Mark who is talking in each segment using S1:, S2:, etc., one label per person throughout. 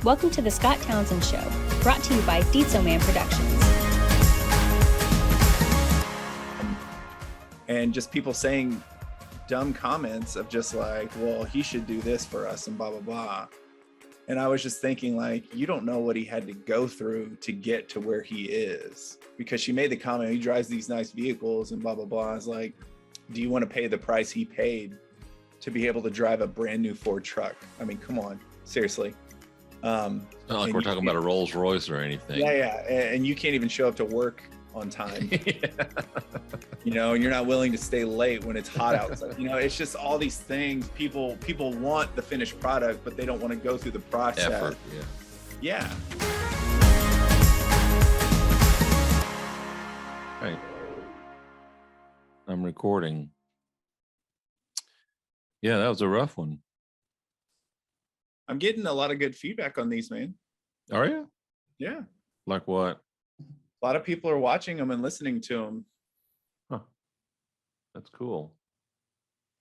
S1: Welcome to the Scott Townsend Show, brought to you by Dietzo Man Productions.
S2: And just people saying dumb comments of just like, well, he should do this for us and blah, blah, blah. And I was just thinking, like, you don't know what he had to go through to get to where he is. Because she made the comment, he drives these nice vehicles and blah, blah, blah. I was like, do you want to pay the price he paid to be able to drive a brand new Ford truck? I mean, come on, seriously.
S3: Not like we're talking about a Rolls Royce or anything.
S2: Yeah. And you can't even show up to work on time. You know, and you're not willing to stay late when it's hot outside. You know, it's just all these things. People want the finished product, but they don't want to go through the process.
S3: Effort,
S2: yeah.
S3: Right. I'm recording. Yeah, that was a rough one.
S2: I'm getting a lot of good feedback on these, man.
S3: Are you?
S2: Yeah.
S3: Like what?
S2: A lot of people are watching them and listening to them.
S3: Huh. That's cool.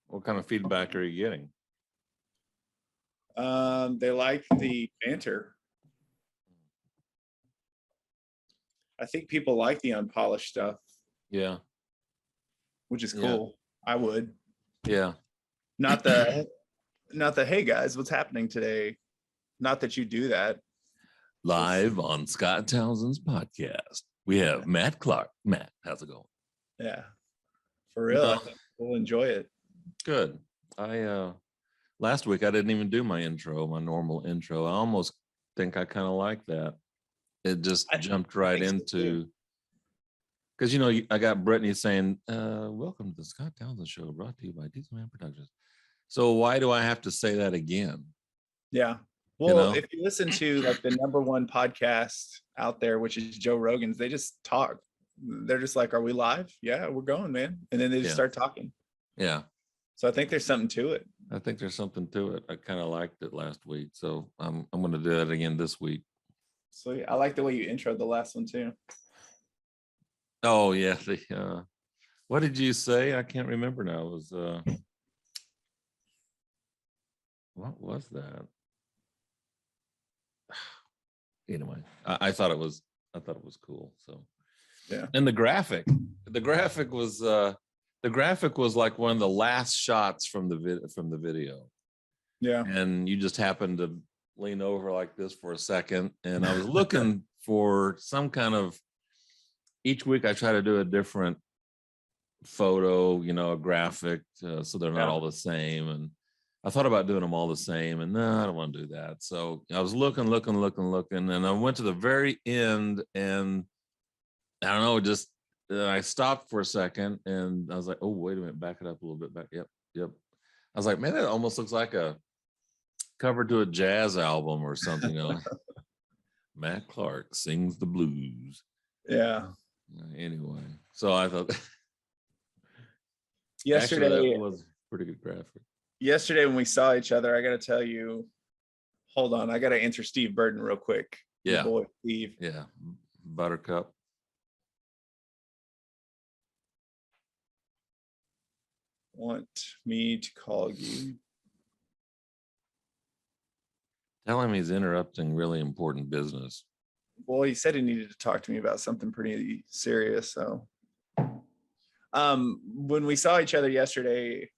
S3: What kind of feedback are you getting?
S2: They like the banter. I think people like the unpolished stuff.
S3: Yeah.
S2: Which is cool. Yeah. I would.
S3: Yeah.
S2: Not the hey guys, what's happening today? Not that you do that.
S3: Live on Scott Townsend's podcast, we have Matt Clark. Matt, how's it going?
S2: Yeah. For real. I think we'll enjoy it.
S3: Good. Last week I didn't even do my normal intro. I almost think I kind of like that. It just jumped right into, because you know, I got Britney saying, welcome to the Scott Townsend Show, brought to you by Dietzo Man Productions. So why do I have to say that again?
S2: Yeah. Well, if you listen to like the #1 podcast out there, which is Joe Rogan's, they just talk. They're just like, are we live? Yeah, we're going, man. And then they just start talking.
S3: Yeah.
S2: So I think there's something to it.
S3: I think there's something to it. I kind of liked it last week. So I'm going to do that again this week.
S2: So I like the way you introed the last one too.
S3: Oh yeah. What did you say? I can't remember now. It was what was that? Anyway, I thought it was cool. So
S2: yeah.
S3: And the graphic was like one of the last shots from the video.
S2: Yeah.
S3: And you just happened to lean over like this for a second, and I was looking for some kind of, each week I try to do a different photo, you know, a graphic, so they're not all the same. And I thought about doing them all the same, and no, I don't want to do that. So I was looking, and I went to the very end, and I don't know, just I stopped for a second, and I was like, oh, wait a minute, back it up a little bit, back. Yep. I was like, man, that almost looks like a cover to a jazz album or something. You know? Matt Clark sings the blues.
S2: Yeah.
S3: Anyway, so I thought
S2: yesterday
S3: actually, that was pretty good graphic.
S2: Yesterday when we saw each other, I got to tell you, hold on, I got to answer Steve Burton real quick.
S3: Yeah.
S2: Your boy, Steve.
S3: Yeah. Buttercup.
S2: Want me to call you?
S3: Tell him he's interrupting really important business.
S2: Well, he said he needed to talk to me about something pretty serious. So when we saw each other yesterday,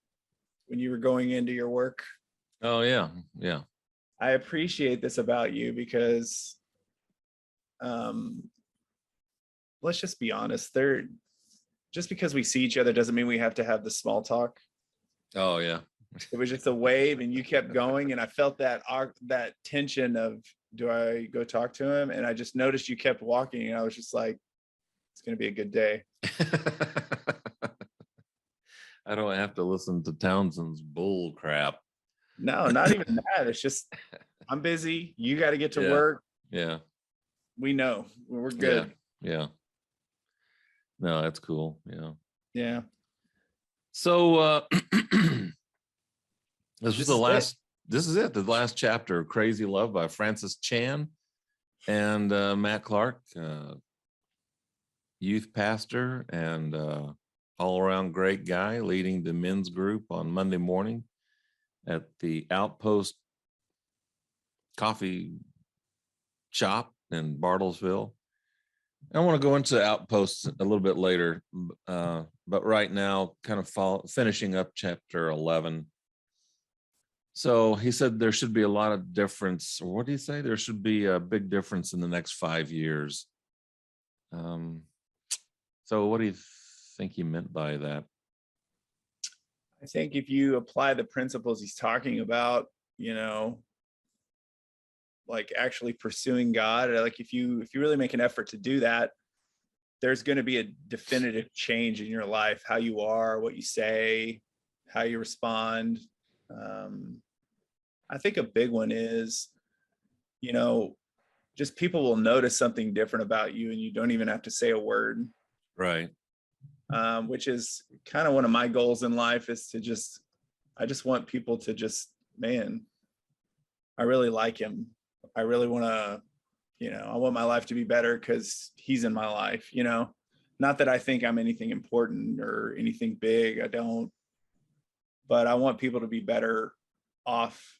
S2: when you were going into your work.
S3: Oh yeah.
S2: I appreciate this about you because let's just be honest. Just because we see each other doesn't mean we have to have the small talk.
S3: Oh yeah.
S2: It was just a wave and you kept going, and I felt that tension of, do I go talk to him? And I just noticed you kept walking, and I was just like, it's going to be a good day.
S3: I don't have to listen to Townsend's bull crap.
S2: No, not even that. It's just, I'm busy. You got to get to work.
S3: Yeah.
S2: We know. We're good.
S3: Yeah. No, that's cool. Yeah.
S2: Yeah.
S3: So this is the last chapter of Crazy Love by Francis Chan and Matt Clark, youth pastor and all-around great guy, leading the men's group on Monday morning at the Outpost Coffee shop in Bartlesville. I want to go into Outposts a little bit later, but right now, kind of finishing up chapter 11. So he said there should be a lot of difference. Or what do you say? There should be a big difference in the next 5 years. So what do you think he meant by that?
S2: I think if you apply the principles he's talking about, like actually pursuing God, or like if you really make an effort to do that, there's going to be a definitive change in your life, how you are, what you say, how you respond. I think a big one is, just people will notice something different about you and you don't even have to say a word.
S3: Right.
S2: Which is kind of one of my goals in life, is to I just want people to just, man, I really like him. I really want to, I want my life to be better because he's in my life, not that I think I'm anything important or anything big. I don't, but I want people to be better off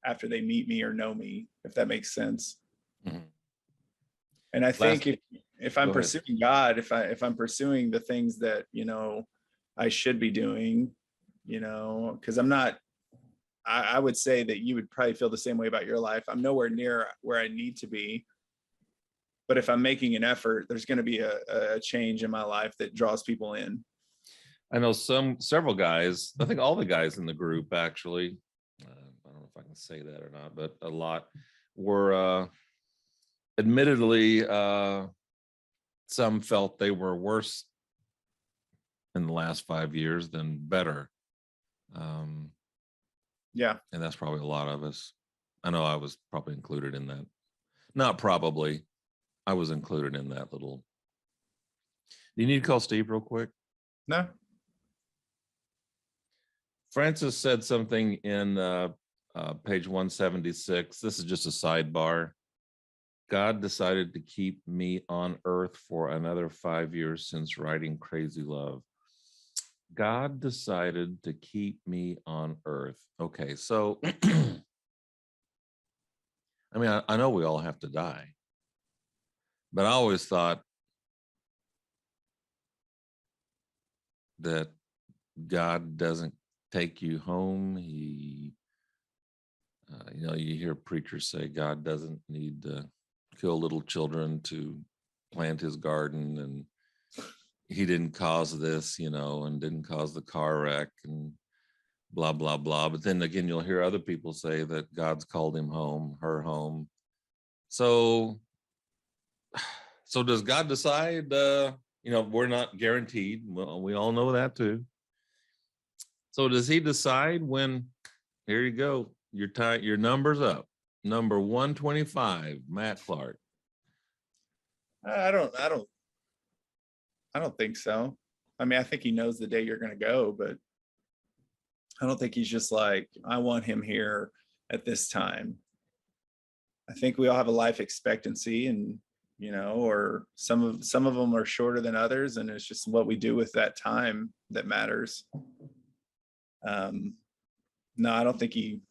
S2: after they meet me or know me, if that makes sense. Mm-hmm. And I think if I'm pursuing God, if I'm pursuing the things that, I should be doing, because I'm not, I would say that you would probably feel the same way about your life. I'm nowhere near where I need to be. But if I'm making an effort, there's going to be a change in my life that draws people in.
S3: I know several guys, I think all the guys in the group actually, I don't know if I can say that or not, but a lot were admittedly, some felt they were worse in the last 5 years than better.
S2: Yeah.
S3: And that's probably a lot of us. I know I was probably included in that. Not probably. I was included in that little. Do you need to call Steve real quick?
S2: No.
S3: Francis said something in page 176. This is just a sidebar. God decided to keep me on earth for another 5 years since writing Crazy Love. God decided to keep me on earth. Okay, so I mean, I know we all have to die, but I always thought that God doesn't take you home. He, you hear preachers say God doesn't need to kill little children to plant his garden, and he didn't cause this, and didn't cause the car wreck and blah, blah, blah. But then again, you'll hear other people say that God's called him home, her home. So does God decide, we're not guaranteed. Well, we all know that too. So does he decide when, here you go, your number's up. Number 125, Matt Clark.
S2: I don't think so. I mean, I think he knows the day you're going to go, but I don't think he's just like, I want him here at this time. I think we all have a life expectancy, and, or some of them are shorter than others. And it's just what we do with that time that matters. No, I don't think you've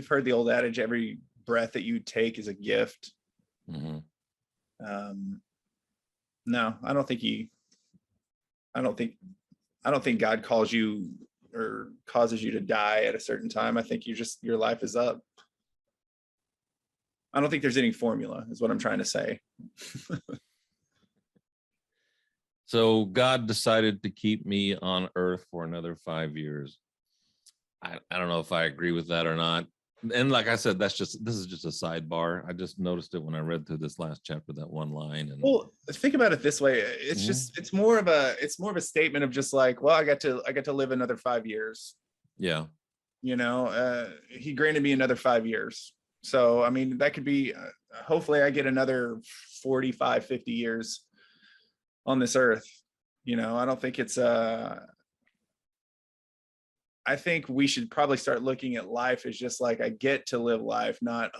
S2: heard the old adage, every breath that you take is a gift. Mm-hmm. No, I don't think God calls you or causes you to die at a certain time. I think your life is up. I don't think there's any formula, is what I'm trying to say.
S3: So God decided to keep me on earth for another 5 years. I don't know if I agree with that or not. And like I said, this is just a sidebar. I just noticed it when I read through this last chapter, that one line. And
S2: well, think about it this way. It's just, it's more of a statement of just like, well, I got to live another 5 years.
S3: Yeah.
S2: He granted me another 5 years. So, I mean, that could be, hopefully I get another 45, 50 years on this earth. I don't think it's, I think we should probably start looking at life as just like, I get to live life, not,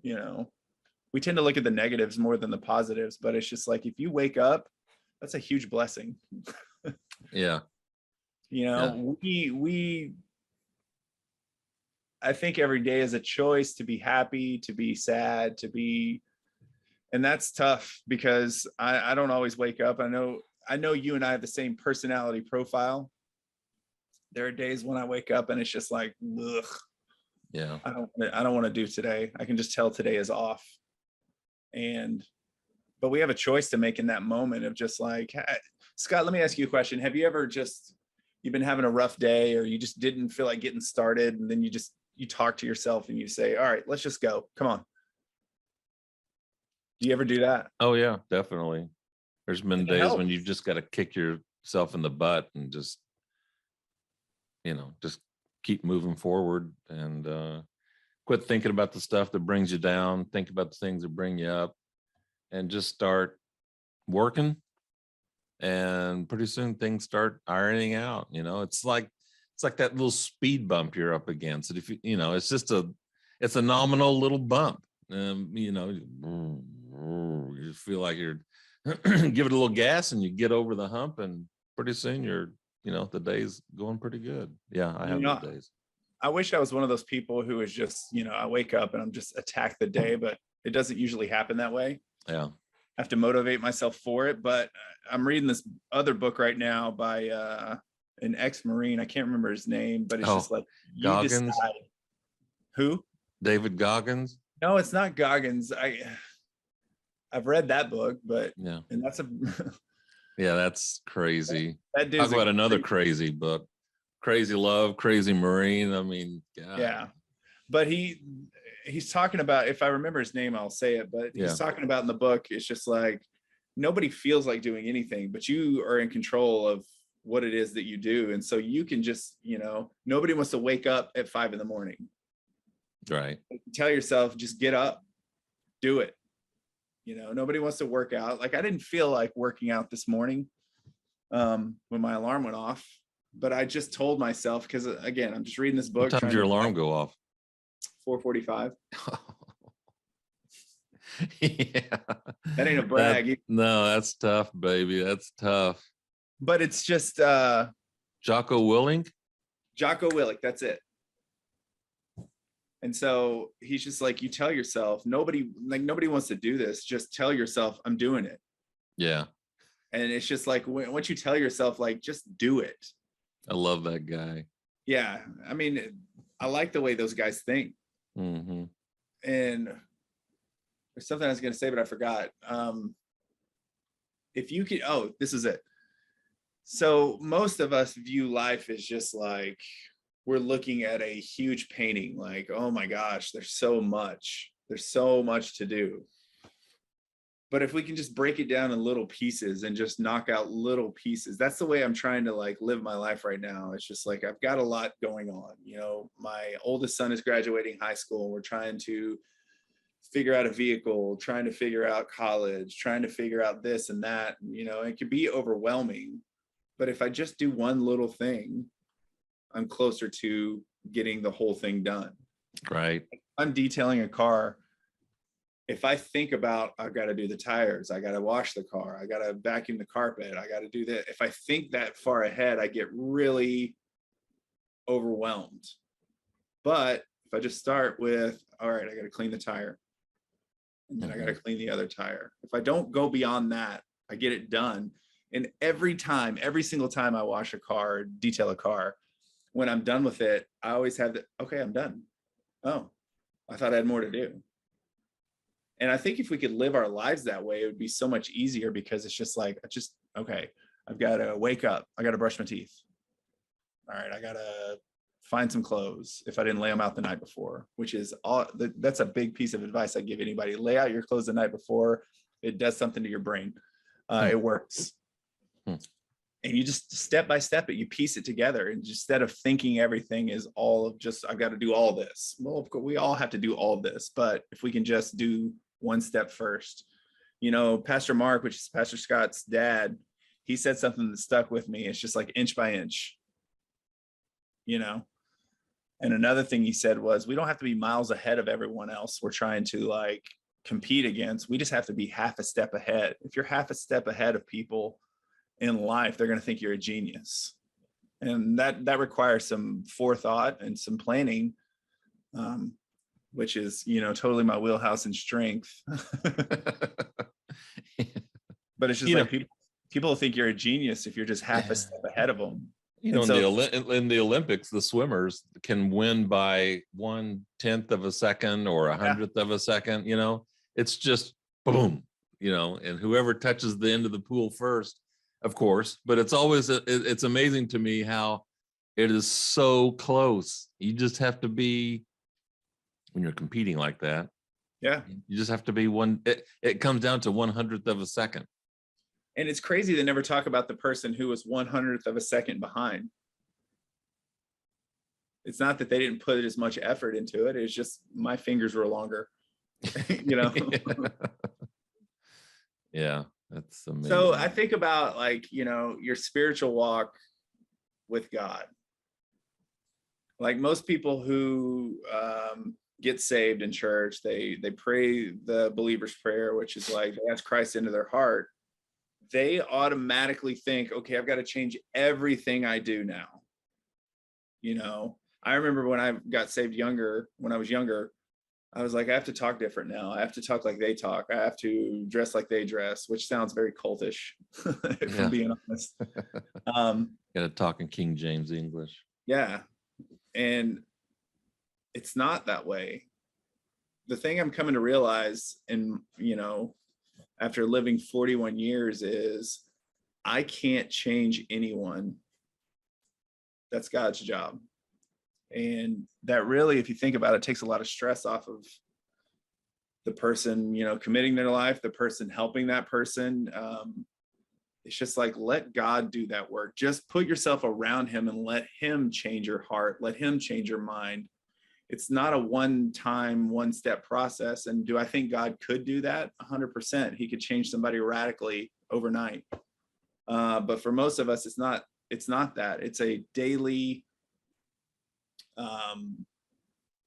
S2: we tend to look at the negatives more than the positives, but it's just like, if you wake up, that's a huge blessing.
S3: Yeah.
S2: We I think every day is a choice to be happy, to be sad, to be, and that's tough because I don't always wake up. I know you and I have the same personality profile. There are days when I wake up and it's just like, ugh,
S3: Yeah.
S2: I don't want to do today. I can just tell today is off. But we have a choice to make in that moment of just like, Scott, let me ask you a question. Have you ever you've been having a rough day, or you just didn't feel like getting started, and then you talk to yourself and you say, all right, let's just go. Come on. Do you ever do that?
S3: Oh yeah, definitely. There's been days
S2: helps.
S3: when you've just got to kick yourself in the butt and just keep moving forward and quit thinking about the stuff that brings you down. Think about the things that bring you up, and just start working. And pretty soon things start ironing out. It's like that little speed bump you're up against. And if it's a nominal little bump. You just feel like you're give it a little gas and you get over the hump, and pretty soon the day's going pretty good. Yeah, I have those days.
S2: I wish I was one of those people who is just, I wake up and I'm just attack the day, but it doesn't usually happen that way.
S3: Yeah.
S2: I have to motivate myself for it. But I'm reading this other book right now by an ex-Marine. I can't remember his name, but it's just like, you
S3: Goggins.
S2: decide. Who?
S3: David Goggins.
S2: No, it's not Goggins. I've read that book, but
S3: yeah,
S2: and that's
S3: yeah, that's crazy.
S2: That dude's
S3: talk about another crazy book. Crazy Love, Crazy Marine. I mean, God.
S2: Yeah. But he's talking about, if I remember his name, I'll say it, but he's talking about in the book, it's just like, nobody feels like doing anything, but you are in control of what it is that you do. And so you can just, nobody wants to wake up at 5 a.m.
S3: Right.
S2: Tell yourself, just get up, do it. Nobody wants to work out. Like, I didn't feel like working out this morning when my alarm went off, but I just told myself, because again, I'm just reading this book.
S3: What time did your alarm go off?
S2: 4:45.
S3: Yeah.
S2: That ain't a brag.
S3: No, that's tough, baby. That's tough.
S2: But it's just
S3: Jocko Willink.
S2: Jocko Willink, that's it. And so he's just like, you tell yourself, nobody wants to do this. Just tell yourself, I'm doing it.
S3: Yeah.
S2: And it's just like, once you tell yourself, like, just do it.
S3: I love that guy.
S2: Yeah. I mean, I like the way those guys think.
S3: Mm-hmm.
S2: And there's something I was going to say, but I forgot. If you could, this is it. So most of us view life as just like, we're looking at a huge painting, like, oh my gosh, there's so much to do. But if we can just break it down in little pieces and just knock out little pieces, that's the way I'm trying to like live my life right now. It's just like, I've got a lot going on. My oldest son is graduating high school. We're trying to figure out a vehicle, trying to figure out college, trying to figure out this and that. It can be overwhelming, but if I just do one little thing, I'm closer to getting the whole thing done.
S3: Right.
S2: I'm detailing a car. If I think about, I've got to do the tires, I got to wash the car, I got to vacuum the carpet, I got to do that. If I think that far ahead, I get really overwhelmed. But if I just start with, all right, I got to clean the tire, and then I got to clean the other tire. If I don't go beyond that, I get it done. And every single time I wash a car, detail a car, when I'm done with it, I always have okay, I'm done. Oh, I thought I had more to do. And I think if we could live our lives that way, it would be so much easier, because it's just like, okay, I've got to wake up. I got to brush my teeth. All right, I got to find some clothes if I didn't lay them out the night before, which is that's a big piece of advice I give anybody. Lay out your clothes the night before. It does something to your brain. It works. And you just step by step you piece it together. And instead of thinking everything is all of just, I've got to do all this. Well, of course, we all have to do all this, but if we can just do one step first. Pastor Mark, which is Pastor Scott's dad, he said something that stuck with me. It's just like inch by inch, And another thing he said was, we don't have to be miles ahead of everyone else we're trying to like compete against. We just have to be half a step ahead. If you're half a step ahead of people in life, they're going to think you're a genius. And that requires some forethought and some planning. which is, totally my wheelhouse and strength. But it's just like people think you're a genius if you're just half a step ahead of them.
S3: In the Olympics, the swimmers can win by 1/10 of a second or 100th of a second. It's just boom, and whoever touches the end of the pool first, of course. But it's always it's amazing to me how it is so close. You just have to be, when you're competing like that.
S2: Yeah,
S3: you just have to be one. It comes down to 100th of a second.
S2: And it's crazy they never talk about the person who was 100th of a second behind. It's not that they didn't put as much effort into it. It's just my fingers were longer,
S3: Yeah, that's amazing.
S2: So I think about your spiritual walk with God. Like most people who get saved in church, they pray the believer's prayer, which is like they ask Christ into their heart. They automatically think, okay, I've got to change everything I do now. I remember when I got saved when I was younger, I was like, I have to talk different now. I have to talk like they talk. I have to dress like they dress, which sounds very cultish, if I'm being honest.
S3: Gotta talk in King James English.
S2: Yeah. And it's not that way. The thing I'm coming to realize, and after living 41 years, is I can't change anyone. That's God's job. And that really, if you think about it, takes a lot of stress off of the person, committing their life, the person helping that person. It's just like, let God do that work. Just put yourself around him and let him change your heart. Let him change your mind. It's not a one-time, one-step process. And do I think God could do that? 100%. He could change somebody radically overnight. But for most of us, it's not that. It's a daily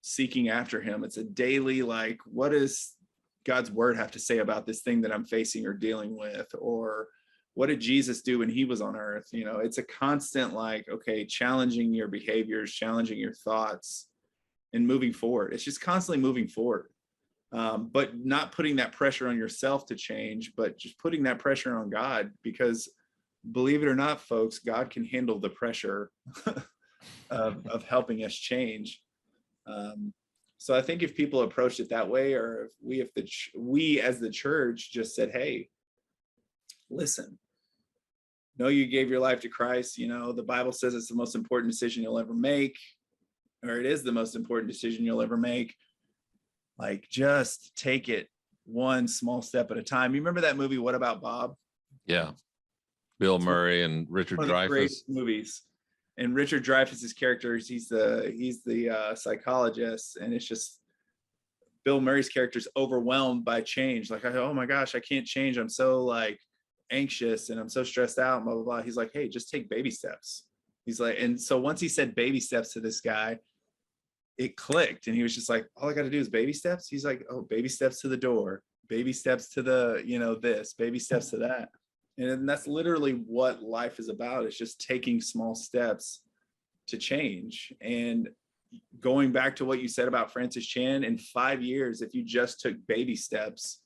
S2: seeking after him. It's a daily, like, what does God's word have to say about this thing that I'm facing or dealing with? Or what did Jesus do when he was on earth? It's a constant, like, okay, challenging your behaviors, challenging your thoughts, and moving forward. It's just constantly moving forward, but not putting that pressure on yourself to change, but just putting that pressure on God, because believe it or not, folks, God can handle the pressure of helping us change. So I think if people approached it that way, or if we as the church just said, hey, listen, know you gave your life to Christ. The Bible says it's the most important decision you'll ever make, or it is the most important decision you'll ever make. Like, just take it one small step at a time. You remember that movie, What About Bob?
S3: Yeah. Bill Murray and Richard Dreyfuss. Great
S2: movies. And Richard Dreyfuss's character, he's the psychologist, and it's just Bill Murray's character is overwhelmed by change. Like, oh my gosh, I can't change. I'm so like anxious and I'm so stressed out, blah, blah, blah. He's like, hey, just take baby steps. He's like, and so once he said baby steps to this guy, it clicked. And he was just like, all I got to do is baby steps. He's like, oh, baby steps to the door, baby steps to the, this, baby steps to that. And that's literally what life is about. It's just taking small steps to change. And going back to what you said about Francis Chan, in 5 years, if you just took baby steps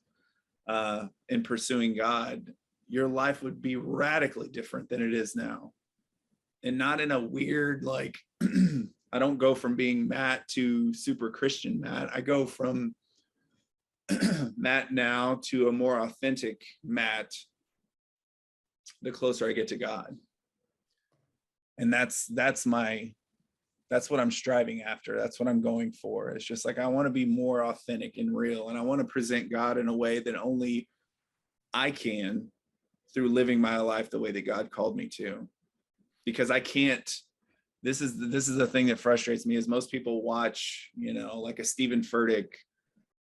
S2: in pursuing God, your life would be radically different than it is now. And not in a weird, like, I don't go from being Matt to super Christian Matt. I go from Matt now to a more authentic Matt the closer I get to God. And that's what I'm striving after. That's what I'm going for. It's just like, I want to be more authentic and real. And I want to present God in a way that only I can, through living my life the way that God called me to. Because I can't, this is the thing that frustrates me, is most people watch, like a Stephen Furtick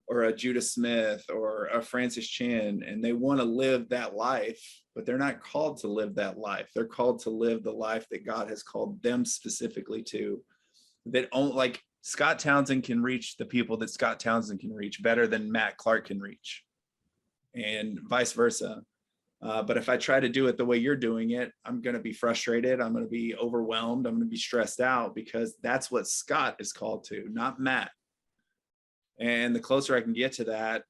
S2: or a Judah Smith or a Francis Chan, and they want to live that life, but they're not called to live that life. They're called to live the life that God has called them specifically to. That only, like, Scott Townsend can reach the people that Scott Townsend can reach better than Matt Clark can reach, and vice versa. But if I try to do it the way you're doing it, I'm going to be frustrated. I'm going to be overwhelmed. I'm going to be stressed out, because that's what Scott is called to, not Matt. And the closer I can get to that,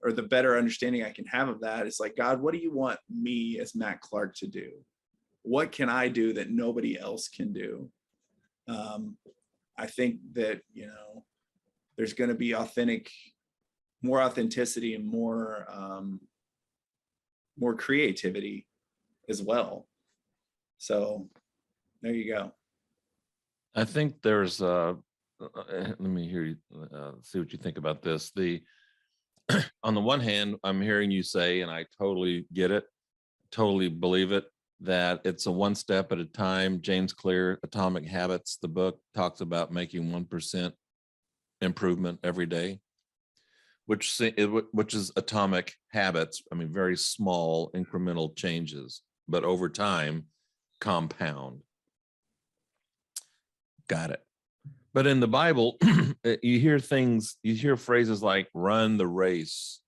S2: or the better understanding I can have of that, is like, God, what do you want me as Matt Clark to do? What can I do that nobody else can do? I think that, you know, there's going to be more authenticity and more creativity as well. So there you go.
S3: I think there's let me hear you see what you think about this. On the one hand, I'm hearing you say, and I totally get it, totally believe it, that it's a one step at a time. James Clear, Atomic Habits, the book, talks about making 1% improvement every day, which is atomic habits. I mean, very small incremental changes, but over time compound. Got it. But in the Bible, you hear phrases like run the race,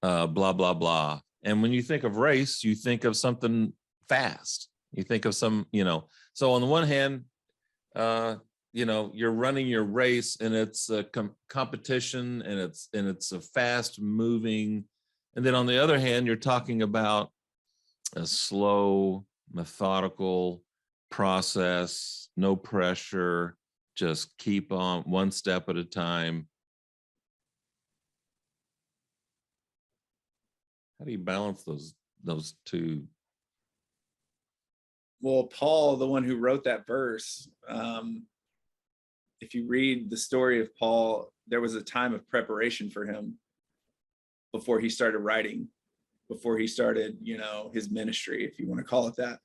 S3: blah, blah, blah. And when you think of race, you think of something fast. You think of some, you know, so on the one hand, you know, you're running your race and it's a competition and it's a fast moving. And then on the other hand, you're talking about a slow, methodical process, no pressure, just keep on one step at a time. How do you balance those two?
S2: Well, Paul, the one who wrote that verse, if you read the story of Paul, there was a time of preparation for him before he started writing, before he started, you know, his ministry, if you want to call it that.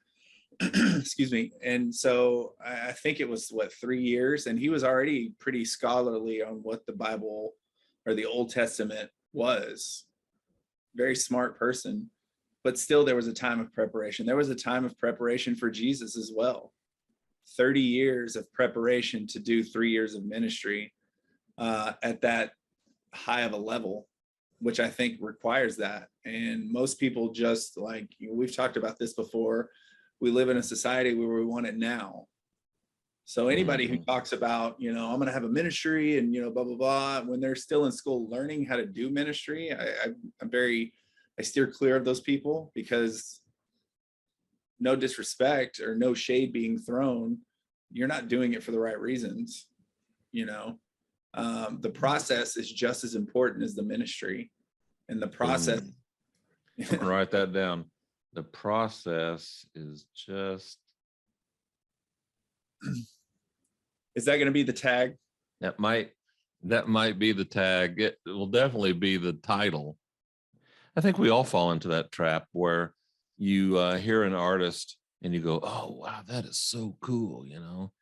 S2: Excuse me. And so I think it was 3 years, and he was already pretty scholarly on what the Bible or the Old Testament was. Very smart person, but still there was a time of preparation. There was a time of preparation for Jesus as well. 30 years of preparation to do 3 years of ministry at that high of a level, which I think requires that. And most people just, like, you know, we've talked about this before, we live in a society where we want it now. So anybody who talks about, you know, I'm going to have a ministry and, you know, blah, blah, blah, when they're still in school learning how to do ministry, I steer clear of those people, because no disrespect or no shade being thrown, you're not doing it for the right reasons. You know, the process is just as important as the ministry, and the process.
S3: Write that down. The process is just.
S2: Is that going to be the tag?
S3: That might be the tag. It will definitely be the title. I think we all fall into that trap where you hear an artist and you go, oh, wow, that is so cool, you know,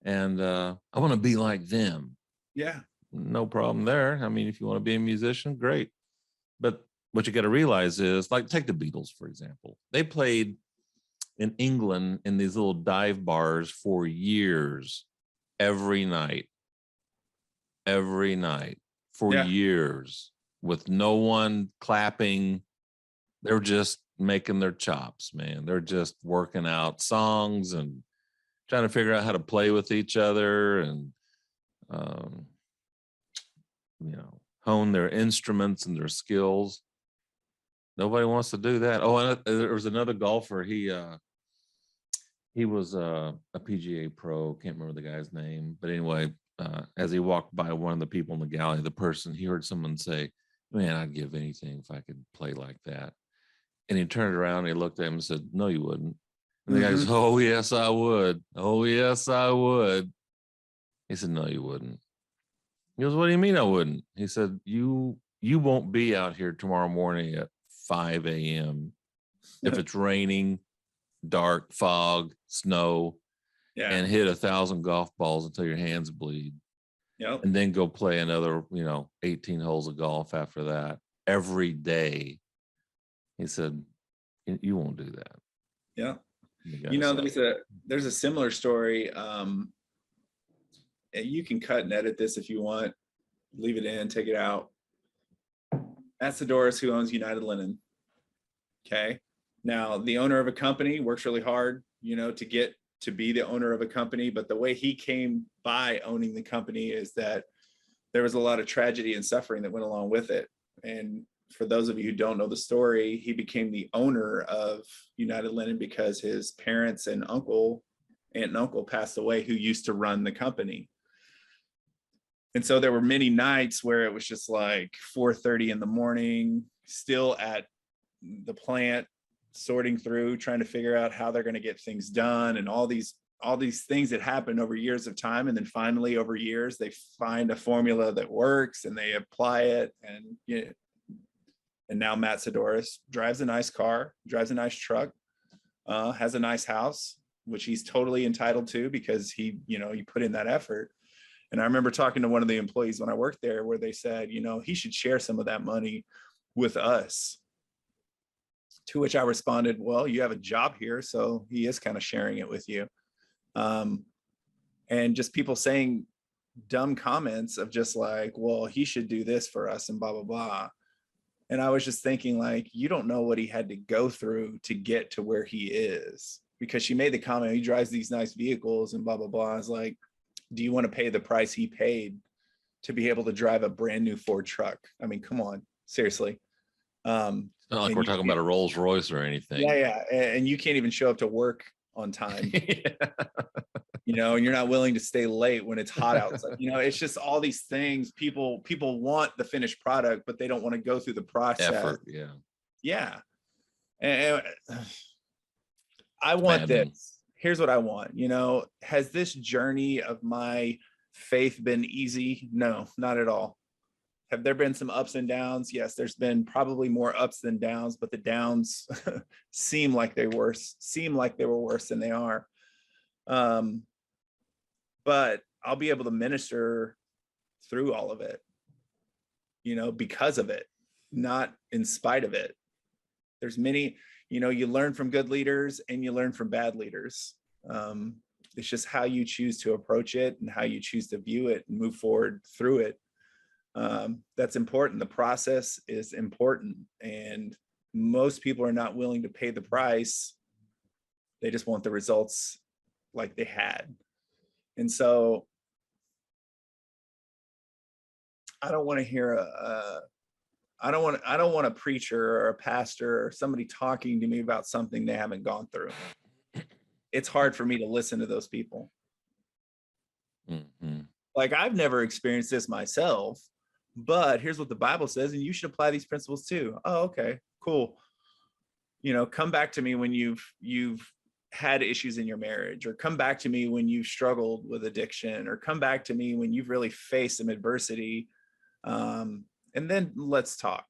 S3: and I want to be like them.
S2: Yeah.
S3: No problem there. I mean, if you want to be a musician, great. But what you got to realize is, like, take the Beatles, for example. They played in England in these little dive bars for years, every night for years, with no one clapping. They're just making their chops, man. They're just working out songs and trying to figure out how to play with each other and, you know, hone their instruments and their skills. Nobody wants to do that. Oh, and there was another golfer. He was a PGA pro. Can't remember the guy's name, but anyway, as he walked by one of the people in the gallery, he heard someone say, "Man, I'd give anything if I could play like that." And he turned around and he looked at him and said, "No, you wouldn't." And the guy goes, "Oh, yes, I would. Oh, yes, I would." He said, "No, you wouldn't." He goes, "What do you mean I wouldn't?" He said, You won't be out here tomorrow morning at 5 a.m. if it's raining, dark, fog, snow, and hit 1,000 golf balls until your hands bleed.
S2: Yep.
S3: And then go play another, 18 holes of golf after that every day. He said, "You won't do that."
S2: Yeah. You know, there's a similar story. You can cut and edit this if you want. Leave it in, take it out. That's Doris, who owns United Linen. Okay. Now, the owner of a company works really hard, to get to be the owner of a company. But the way he came by owning the company is that there was a lot of tragedy and suffering that went along with it. And for those of you who don't know the story, he became the owner of United Linen because his parents and aunt and uncle passed away who used to run the company. And so there were many nights where it was just like 4:30 in the morning, still at the plant, sorting through, trying to figure out how they're going to get things done, and all these things that happen over years of time. And then finally over years, they find a formula that works and they apply it. And and now Matt Sidoris drives a nice car, drives a nice truck, has a nice house, which he's totally entitled to because he put in that effort. And I remember talking to one of the employees when I worked there where they said, he should share some of that money with us. To which I responded, well, you have a job here, so he is kind of sharing it with you. And just people saying dumb comments of just like, well, he should do this for us and blah, blah, blah. And I was just thinking, like, you don't know what he had to go through to get to where he is, because she made the comment, he drives these nice vehicles and blah, blah, blah. I was like, do you want to pay the price he paid to be able to drive a brand new Ford truck? I mean, come on, seriously.
S3: Not like we're talking about a Rolls Royce or anything.
S2: Yeah. And you can't even show up to work on time. Yeah. And you're not willing to stay late when it's hot outside. It's just all these things. People want the finished product, but they don't want to go through the process.
S3: Effort,
S2: yeah. And I want this. Here's what I want. Has this journey of my faith been easy? No, not at all. Have there been some ups and downs? Yes, there's been probably more ups than downs, but the downs seem like they were worse than they are. But I'll be able to minister through all of it, because of it, not in spite of it. There's many, you learn from good leaders and you learn from bad leaders. It's just how you choose to approach it and how you choose to view it and move forward through it. That's important. The process is important, and most people are not willing to pay the price. They just want the results like they had. And so I don't want to hear I don't want a preacher or a pastor or somebody talking to me about something they haven't gone through. It's hard for me to listen to those people.
S3: Mm-hmm.
S2: Like, I've never experienced this myself, but here's what the Bible says, and you should apply these principles too. Oh, okay, cool. Come back to me when you've had issues in your marriage, or come back to me when you've struggled with addiction, or come back to me when you've really faced some adversity. And then let's talk.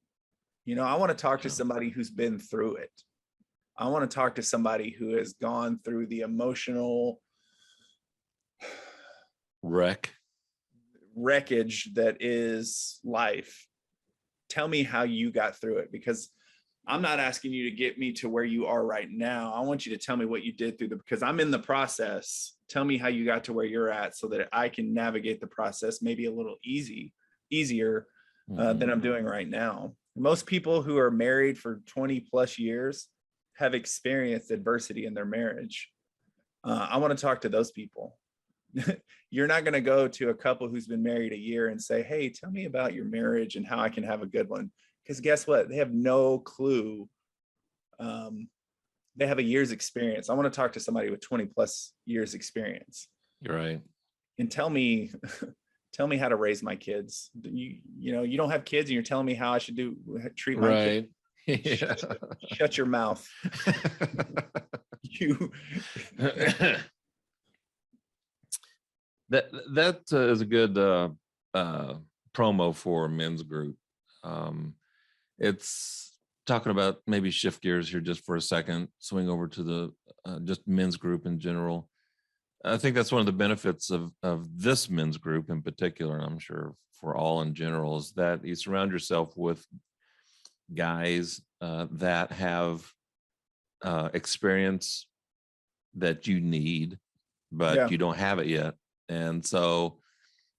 S2: I want to talk to somebody who's been through it. I want to talk to somebody who has gone through the emotional wreckage that is life. Tell me how you got through it, because I'm not asking you to get me to where you are right now. I want you to tell me what you did through because I'm in the process. Tell me how you got to where you're at so that I can navigate the process maybe a little easier than I'm doing right now. Most people who are married for 20 plus years have experienced adversity in their marriage. I want to talk to those people. You're not going to go to a couple who's been married a year and say, hey, tell me about your marriage and how I can have a good one. Because guess what? They have no clue. They have a year's experience. I want to talk to somebody with 20 plus years experience.
S3: You're right.
S2: And tell me how to raise my kids. You don't have kids and you're telling me how I should treat my kids.
S3: Yeah.
S2: Shut your mouth.
S3: That is a good promo for a men's group. It's talking about, maybe shift gears here just for a second, swing over to the just men's group in general. I think that's one of the benefits of this men's group in particular, and I'm sure for all in general, is that you surround yourself with guys that have experience that you need, but you don't have it yet. And so,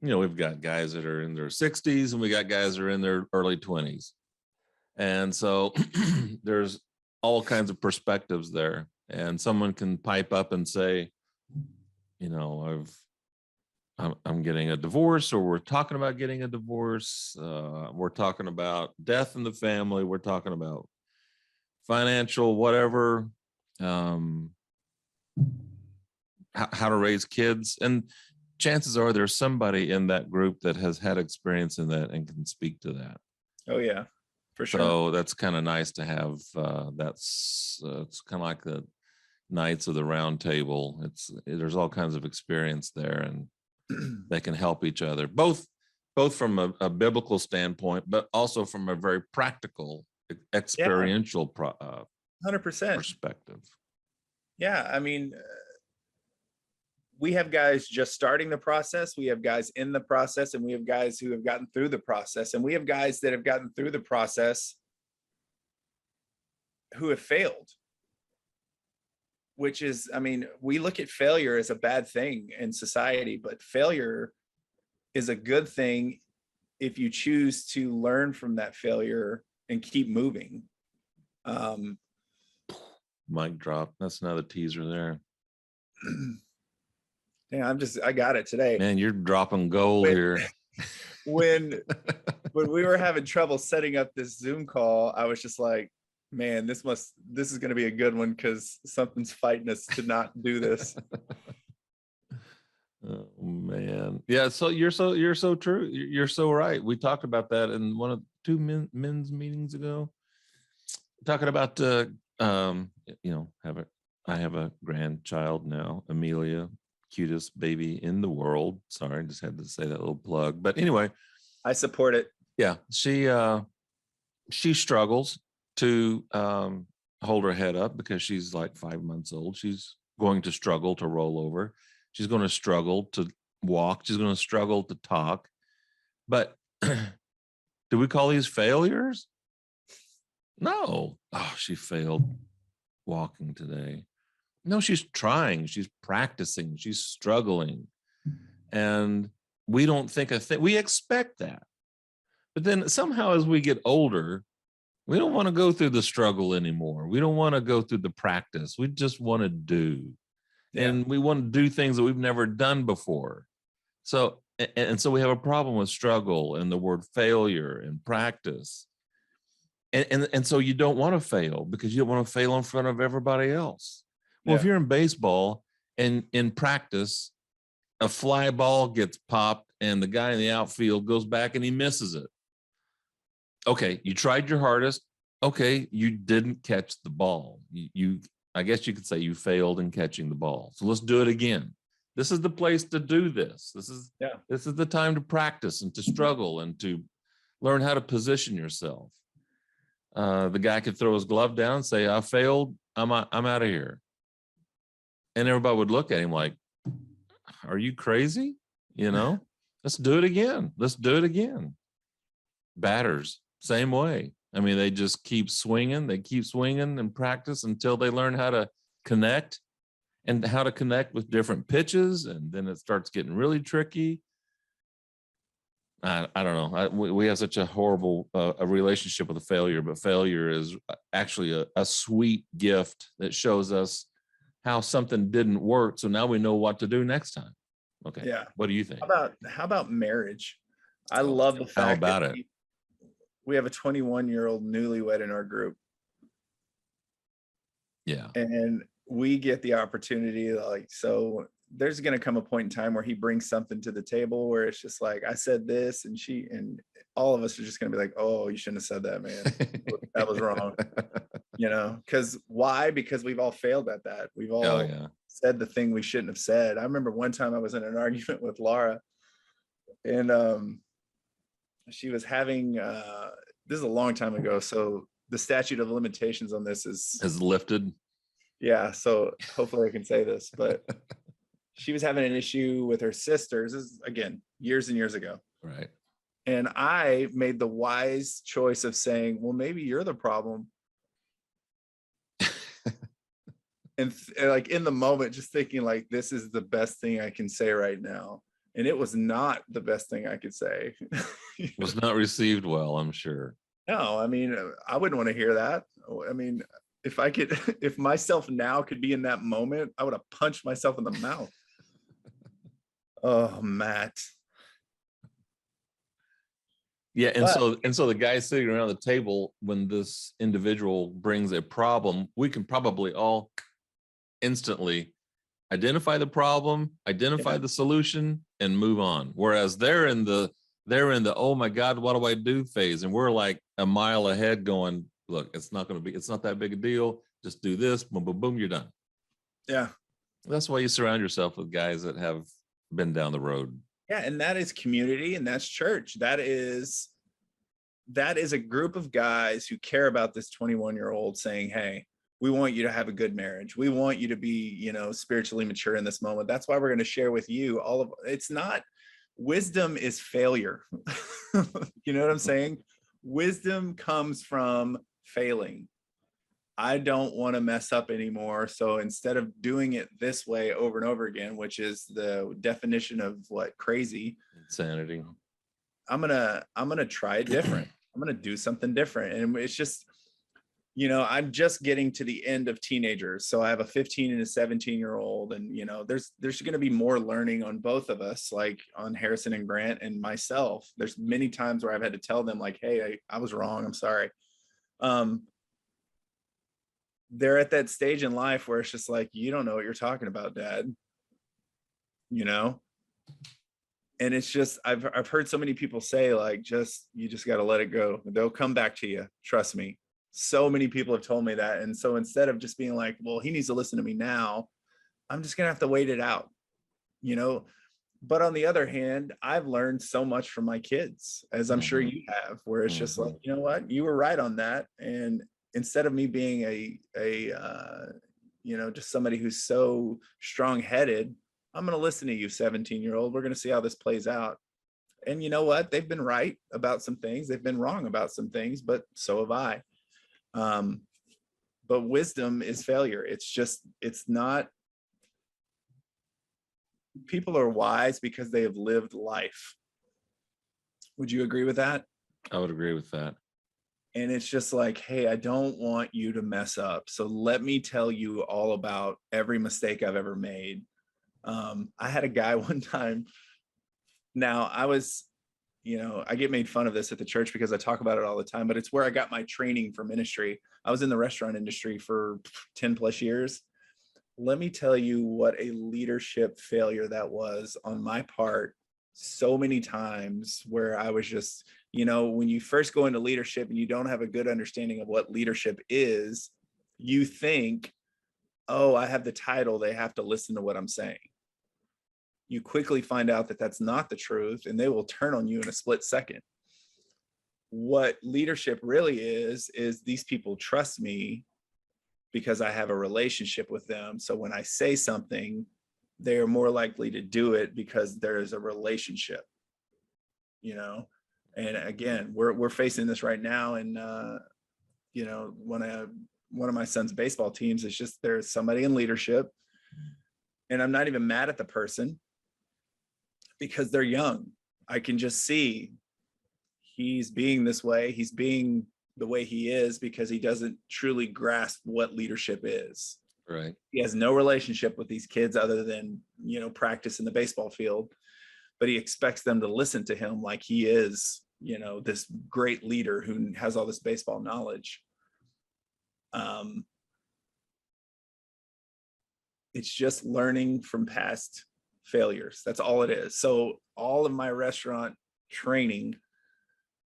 S3: we've got guys that are in their 60s and we got guys that are in their early 20s. And so there's all kinds of perspectives there. And someone can pipe up and say, I'm getting a divorce, or we're talking about getting a divorce. We're talking about death in the family. We're talking about financial, whatever, how to raise kids. And chances are there's somebody in that group that has had experience in that and can speak to that.
S2: Oh yeah, for sure.
S3: So that's kind of nice to have. It's kind of like the Knights of the Round Table. There's all kinds of experience there, and they can help each other, both from a biblical standpoint, but also from a very practical, experiential
S2: 100%
S3: perspective.
S2: Yeah, I mean, we have guys just starting the process, we have guys in the process, and we have guys who have gotten through the process, and we have guys that have gotten through the process who have failed. Which is, I mean, we look at failure as a bad thing in society, but failure is a good thing if you choose to learn from that failure and keep moving.
S3: Mic drop. That's another teaser there.
S2: Yeah, I got it today.
S3: Man, you're dropping gold here.
S2: When we were having trouble setting up this Zoom call, I was just like, man, this is going to be a good one, because something's fighting us to not do this.
S3: Oh man, yeah. So you're so true. You're so right. We talked about that in one of two men's meetings ago, talking about I have a grandchild now, Amelia, cutest baby in the world. Sorry, just had to say that little plug. But anyway,
S2: I support it.
S3: Yeah, she struggles to hold her head up because she's like 5 months old. She's going to struggle to roll over. She's going to struggle to walk. She's going to struggle to talk. But do we call these failures? No. Oh, she failed walking today. No, she's trying. She's practicing. She's struggling. And we don't think we expect that. But then somehow as we get older, we don't want to go through the struggle anymore. We don't want to go through the practice. We just want to do. Yeah. And we want to do things that we've never done before. So we have a problem with struggle and the word failure and practice. And so you don't want to fail because you don't want to fail in front of everybody else. Well, if you're in baseball and in practice, a fly ball gets popped and the guy in the outfield goes back and he misses it. Okay, you tried your hardest. Okay, you didn't catch the ball. I guess you could say you failed in catching the ball. So let's do it again. This is the place to do this. This is the time to practice and to struggle and to learn how to position yourself. The guy could throw his glove down and say, I failed, I'm out of here. And everybody would look at him like, are you crazy? Let's do it again. Let's do it again. Batters, same way. I mean, they just keep swinging. They keep swinging and practice until they learn how to connect and how to connect with different pitches. And then it starts getting really tricky. I don't know. We have such a horrible a relationship with a failure, but failure is actually a sweet gift that shows us how something didn't work. So now we know what to do next time. Okay.
S2: Yeah.
S3: What do you think?
S2: How about marriage? I love the fact
S3: how about it?
S2: We have a 21-year-old newlywed in our group.
S3: Yeah.
S2: And we get the opportunity, so there's going to come a point in time where he brings something to the table where it's just like, I said this, and all of us are just going to be like, oh, you shouldn't have said that, man. That was wrong. Because why? Because we've all failed at that. We've all said the thing we shouldn't have said. I remember one time I was in an argument with Laura, and she was having, this is a long time ago, so the statute of limitations on this is
S3: lifted.
S2: Yeah, so hopefully I can say this, but she was having an issue with her sisters. This is, again, years and years ago.
S3: Right.
S2: And I made the wise choice of saying, well, maybe you're the problem. and like in the moment, just thinking like, this is the best thing I can say right now. And it was not the best thing I could say.
S3: It was not received well, I'm sure.
S2: No, I mean, I wouldn't want to hear that. I mean, if myself now could be in that moment, I would have punched myself in the mouth. Oh, Matt.
S3: Yeah,
S2: But
S3: and so the guys sitting around the table, when this individual brings a problem, we can probably all instantly identify the problem, identify
S2: yeah,
S3: the solution, and move on. Whereas they're in the oh my God, what do I do phase, and we're like a mile ahead, going, look, it's not that big a deal. Just do this, boom, boom, boom, you're done.
S2: yeah,
S3: That's why you surround yourself with guys that have been down the road.
S2: yeah. And that is community, and that's church. That is a group of guys who care about this 21-year-old saying, hey, we want you to have a good marriage. We want you to be, spiritually mature in this moment. That's why we're going to share with you all of it's not wisdom is failure. You know what I'm saying? Wisdom comes from failing. I don't want to mess up anymore. So instead of doing it this way over and over again, which is the definition of what crazy,
S3: Insanity.
S2: I'm gonna try it different. I'm gonna do something different. And it's just, I'm just getting to the end of teenagers. So I have a 15 and a 17-year-old, and there's gonna be more learning on both of us, like on Harrison and Grant and myself. There's many times where I've had to tell them, like, hey, I was wrong. I'm sorry. They're at that stage in life where it's just like, you don't know what you're talking about, Dad. And it's just, I've heard so many people say, like, you just got to let it go. They'll come back to you. Trust me. So many people have told me that. And so instead of just being like, well, he needs to listen to me now, I'm just gonna have to wait it out. But on the other hand, I've learned so much from my kids, as I'm sure you have, where it's just like, you know what, you were right on that. And instead of me being just somebody who's so strong-headed, I'm going to listen to you, 17-year-old. We're going to see how this plays out. And you know what? They've been right about some things. They've been wrong about some things, but so have I. But wisdom is failure. It's not, people are wise because they have lived life. Would you agree with that?
S3: I would agree with that.
S2: And it's just like, hey, I don't want you to mess up. So let me tell you all about every mistake I've ever made. I had a guy one time. Now I get made fun of this at the church because I talk about it all the time, but it's where I got my training for ministry. I was in the restaurant industry for 10 plus years. Let me tell you what a leadership failure that was on my part. So many times where I was just, when you first go into leadership and you don't have a good understanding of what leadership is, you think, oh, I have the title, they have to listen to what I'm saying. You quickly find out that that's not the truth, and they will turn on you in a split second. What leadership really is these people trust me because I have a relationship with them. So when I say something, they are more likely to do it because there is a relationship, And again, we're facing this right now. And, one of my son's baseball teams is just, there's somebody in leadership, and I'm not even mad at the person because they're young. I can just see he's being this way. He's being the way he is because he doesn't truly grasp what leadership is.
S3: Right.
S2: He has no relationship with these kids other than, practice in the baseball field, but he expects them to listen to him like he is, this great leader who has all this baseball knowledge. It's just learning from past failures. That's all it is. So all of my restaurant training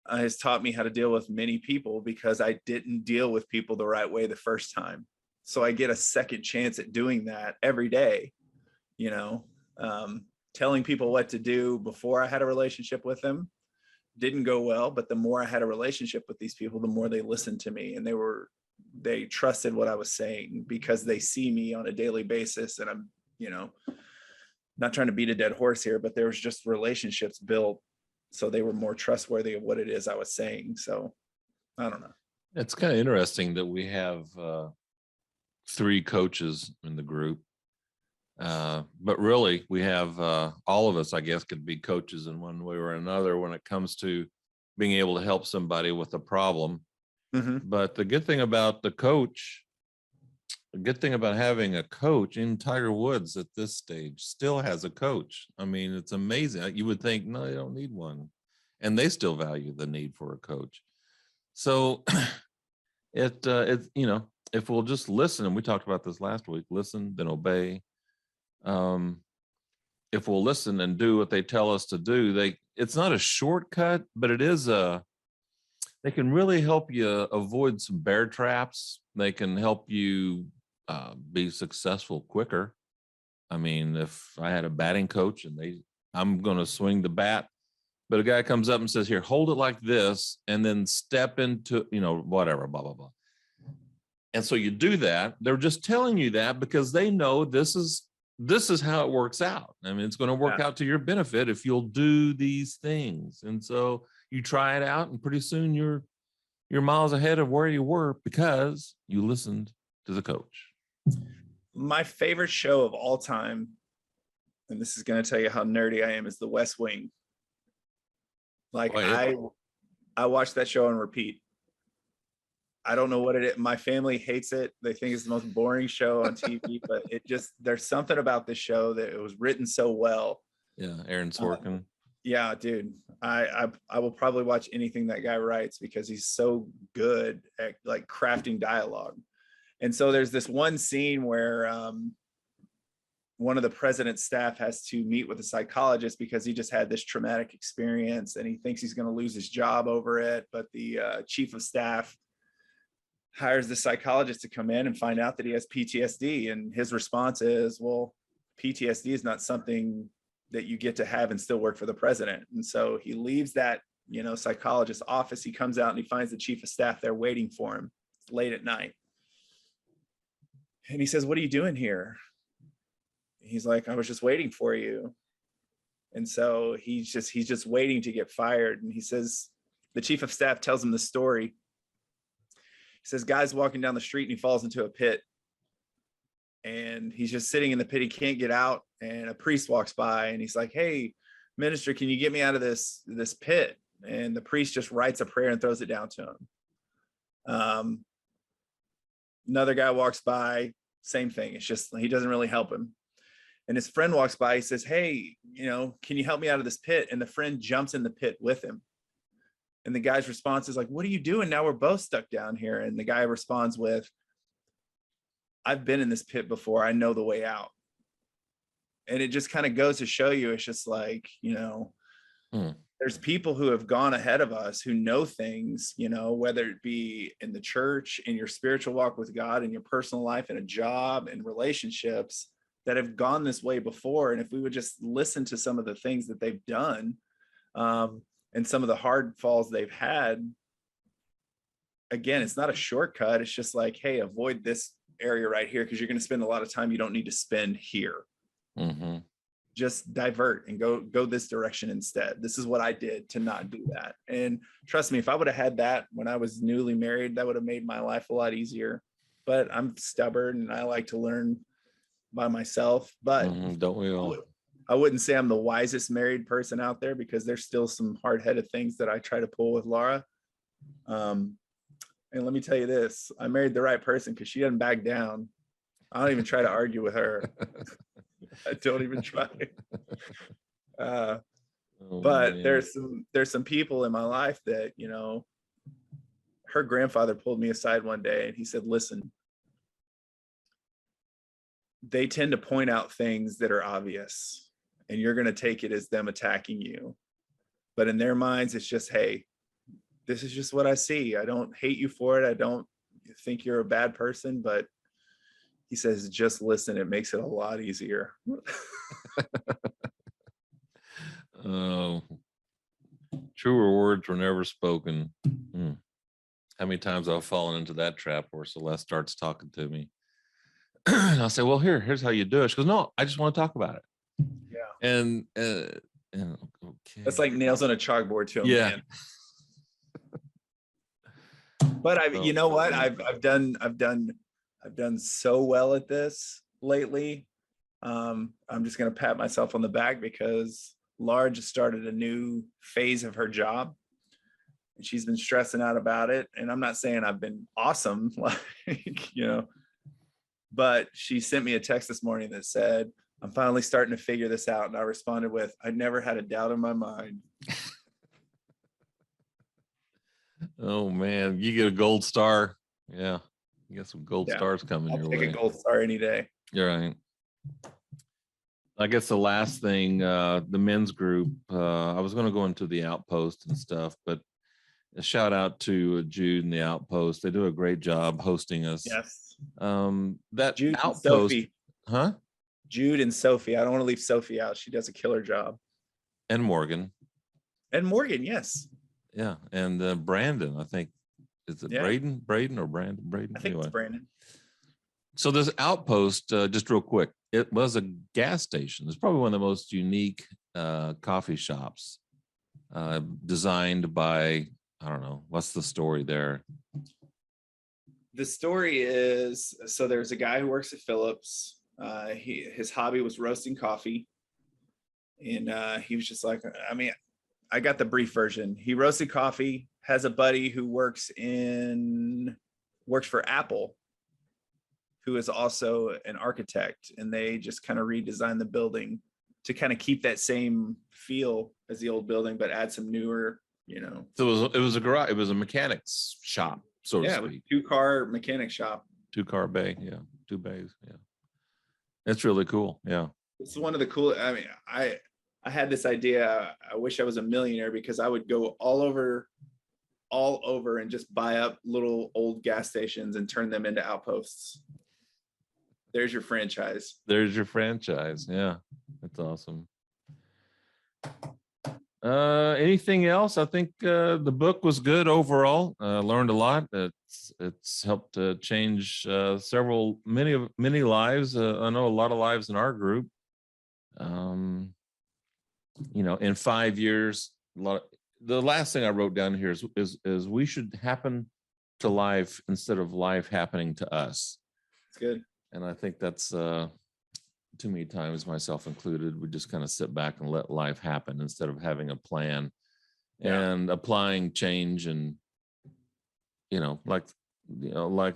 S2: has taught me how to deal with many people because I didn't deal with people the right way the first time. So I get a second chance at doing that every day, telling people what to do before I had a relationship with them didn't go well. But the more I had a relationship with these people, the more they listened to me, and they trusted what I was saying because they see me on a daily basis. And I'm, not trying to beat a dead horse here, but there was just relationships built. So they were more trustworthy of what it is I was saying. So I don't know.
S3: It's kind of interesting that we have 3 coaches in the group. But really we have all of us, I guess, could be coaches in one way or another when it comes to being able to help somebody with a problem. Mm-hmm. But the good thing about the coach The good thing about having a coach, in Tiger Woods at this stage still has a coach. I mean, it's amazing. You would think, no, they don't need one. And they still value the need for a coach. So if we'll just listen, and we talked about this last week, listen, then obey. If we'll listen and do what they tell us to do, it's not a shortcut, but it is they can really help you avoid some bear traps. They can help you be successful quicker. I mean, if I had a batting coach and I'm going to swing the bat, but a guy comes up and says, here, hold it like this, and then step into, whatever, blah, blah, blah. And so you do that. They're just telling you that because they know this is how it works out. I mean, it's going to work out to your benefit if you'll do these things. And so you try it out, and pretty soon you're miles ahead of where you were because you listened to the coach.
S2: My favorite show of all time, and this is going to tell you how nerdy I am, is The West Wing. Like, I watched that show on repeat. I don't know what it is. My family hates it. They think it's the most boring show on TV, but there's something about this show that it was written so well.
S3: Yeah, Aaron Sorkin.
S2: Yeah, dude. I will probably watch anything that guy writes because he's so good at like crafting dialogue. And so there's this one scene where one of the president's staff has to meet with a psychologist because he just had this traumatic experience and he thinks he's going to lose his job over it. But the chief of staff hires the psychologist to come in and find out that he has PTSD. And his response is, well, PTSD is not something that you get to have and still work for the president. And so he leaves that, psychologist's office. He comes out and he finds the chief of staff there waiting for him. It's late at night. And he says, what are you doing here? He's like, I was just waiting for you. And so he's just waiting to get fired. And he says, the chief of staff tells him the story. He says, guy's walking down the street and he falls into a pit. And he's just sitting in the pit. He can't get out. And a priest walks by and he's like, hey, minister, can you get me out of this pit? And the priest just writes a prayer and throws it down to him. Another guy walks by, same thing. It's just, he doesn't really help him. And his friend walks by, he says, hey, can you help me out of this pit? And the friend jumps in the pit with him. And the guy's response is like, what are you doing? Now we're both stuck down here. And the guy responds with, I've been in this pit before. I know the way out. And it just kind of goes to show you, it's just like, there's people who have gone ahead of us who know things, whether it be in the church, in your spiritual walk with God, in your personal life, in a job, in relationships, that have gone this way before. And if we would just listen to some of the things that they've done, and some of the hard falls they've had, again, it's not a shortcut. It's just like, hey, avoid this area right here because you're going to spend a lot of time you don't need to spend here. Mm-hmm. Just divert and go this direction instead. This is what I did to not do that. And trust me, if I would have had that when I was newly married, that would have made my life a lot easier. But I'm stubborn and I like to learn by myself. But
S3: don't we all?
S2: I wouldn't say I'm the wisest married person out there because there's still some hard-headed things that I try to pull with Laura. And let me tell you this, I married the right person because she doesn't back down. I don't even try to argue with her. I don't even try. But man, there's some people in my life that, her grandfather pulled me aside one day and he said, listen, they tend to point out things that are obvious and you're going to take it as them attacking you. But in their minds, it's just, hey, this is just what I see. I don't hate you for it. I don't think you're a bad person, but he says, just listen. It makes it a lot easier.
S3: Oh, truer words were never spoken. How many times I've fallen into that trap where Celeste starts talking to me. And I'll say, well, here's how you do it. She goes, no, I just want to talk about it. Yeah. And okay.
S2: That's like nails on a chalkboard to him,
S3: yeah.
S2: Man. But you know what? I've done so well at this lately. I'm just gonna pat myself on the back because Laura just started a new phase of her job. And she's been stressing out about it. And I'm not saying I've been awesome, like, But she sent me a text this morning that said, I'm finally starting to figure this out. And I responded with, I never had a doubt in my mind.
S3: Oh man, you get a gold star. Yeah, you got some gold stars coming your
S2: I'll take
S3: way.
S2: a gold star any day.
S3: You're right. I guess the last thing, the men's group, I was going to go into the Outpost and stuff, but a shout out to Jude and the Outpost. They do a great job hosting us.
S2: Yes.
S3: That
S2: Jude
S3: Outpost,
S2: and Sophie.
S3: huh?
S2: Jude and Sophie. I don't want to leave Sophie out. She does a killer job.
S3: And Morgan.
S2: And Morgan, yes.
S3: Yeah, and Brandon, I think. Is it Braden or Brandon? Braden?
S2: I think it's Brandon.
S3: So this Outpost, just real quick, it was a gas station. It's probably one of the most unique coffee shops designed by, I don't know, what's the story there?
S2: The story is, so there's a guy who works at Phillips. His hobby was roasting coffee. And he was just like, I mean, I got the brief version. He roasted coffee, has a buddy who works for Apple, who is also an architect, and they just kind of redesigned the building to kind of keep that same feel as the old building, but add some newer,
S3: So it was a garage, it was a mechanics shop, so to speak.
S2: 2-car mechanic shop.
S3: 2-car bay, 2 bays, It's really cool,
S2: It's one of the cool. I mean, I had this idea. I wish I was a millionaire, because I would go all over and just buy up little old gas stations and turn them into Outposts. There's your franchise.
S3: Yeah, that's awesome. Anything else? I think the book was good overall. Learned a lot. It's helped to change many lives. I know a lot of lives in our group. In 5 years, the last thing I wrote down here is we should happen to life instead of life happening to us.
S2: It's good.
S3: And I think that's too many times, myself included, we just kind of sit back and let life happen instead of having a plan and applying change. And like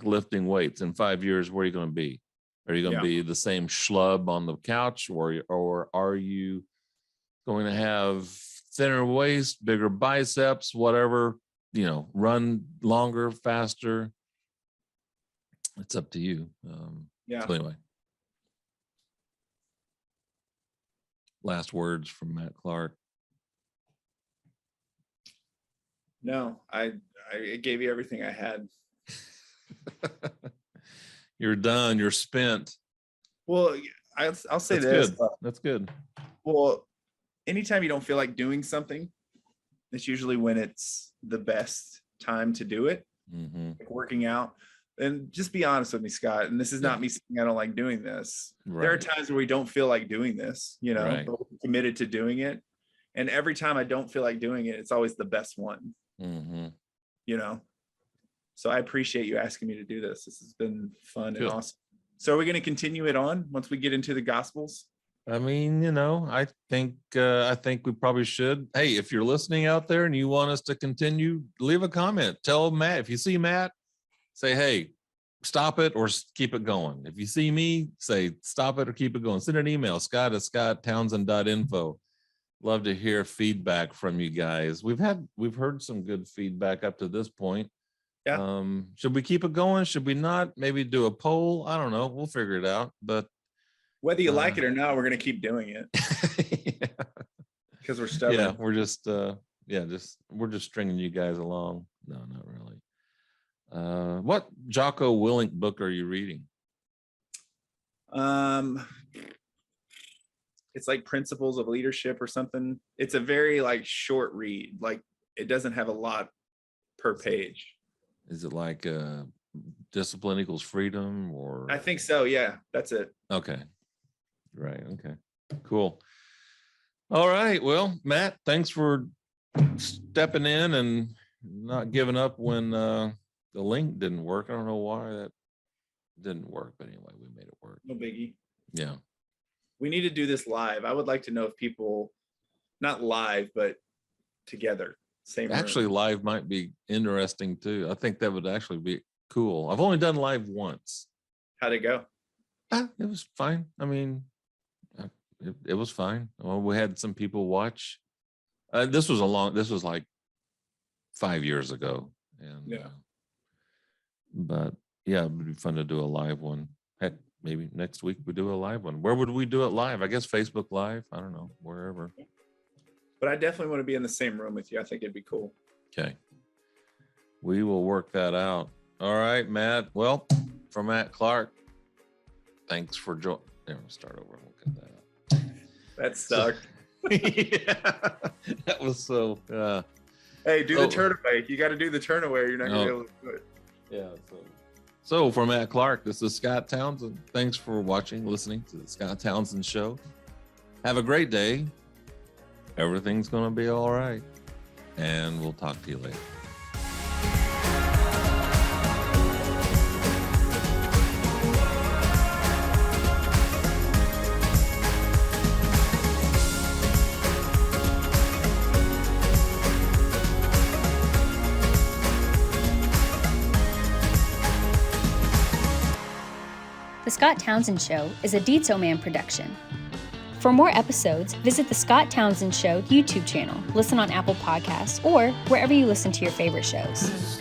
S3: lifting weights. In 5 years, where are you going to be? Are you going to be the same schlub on the couch, or are you going to have thinner waist, bigger biceps, whatever, run longer, faster? It's up to you. So anyway, last words from Matt Clark.
S2: No, I gave you everything I had.
S3: You're done. You're spent.
S2: Well, I'll say
S3: That's
S2: this.
S3: Good. That's good.
S2: Well, anytime you don't feel like doing something, it's usually when it's the best time to do it. Like working out. And just be honest with me, Scott. And this is not me saying I don't like doing this. Right. There are times where we don't feel like doing this, but we're committed to doing it. And every time I don't feel like doing it, it's always the best one. So I appreciate you asking me to do this. This has been fun and awesome. So are we going to continue it on once we get into the Gospels?
S3: I mean, I think we probably should. Hey, if you're listening out there and you want us to continue, leave a comment. Tell Matt. If you see Matt, say, hey, stop it or keep it going. If you see me, say, stop it or keep it going. Send an email, scott@scott.townsend.info. Love to hear feedback from you guys. We've heard some good feedback up to this point. Should we keep it going? Should we not? Maybe do a poll? I don't know. We'll figure it out. But
S2: whether you like it or not, we're going to keep doing it. Because we're stubborn.
S3: Yeah, we're just stringing you guys along. No, not really. What Jocko Willink book are you reading?
S2: It's like Principles of Leadership or something. It's a very short read. It doesn't have a lot per page.
S3: Is it like discipline equals freedom, or?
S2: I think so. Yeah, that's it.
S3: Okay. Right. Okay. Cool. All right. Well, Matt, thanks for stepping in and not giving up when the link didn't work. I don't know why that didn't work, but anyway, we made it work.
S2: No biggie.
S3: Yeah.
S2: We need to do this live. I would like to know if people, not live, but together. Same
S3: actually
S2: room.
S3: Live might be interesting too. I think that would actually be cool. I've only done live once.
S2: How'd it go?
S3: It was fine. I mean, it was fine. Well, we had some people watch. This was like 5 years ago. And
S2: Yeah.
S3: But yeah, it would be fun to do a live one. Heck, maybe next week we do a live one. Where would we do it live? I guess Facebook Live. I don't know, wherever.
S2: But I definitely want to be in the same room with you. I think it'd be cool.
S3: Okay. We will work that out. All right, Matt. Well, for Matt Clark, thanks for joining. There, we'll start over. We'll cut that out.
S2: That sucked.
S3: Yeah, that was so.
S2: Hey, do the turn away. You got to do the turn away. You're not going to be able to do it.
S3: Yeah. So for Matt Clark, this is Scott Townsend. Thanks for watching, listening to the Scott Townsend Show. Have a great day. Everything's going to be all right. And we'll talk to you later.
S1: The Scott Townsend Show is a Deetso Man production. For more episodes, visit the Scott Townsend Show YouTube channel, listen on Apple Podcasts, or wherever you listen to your favorite shows.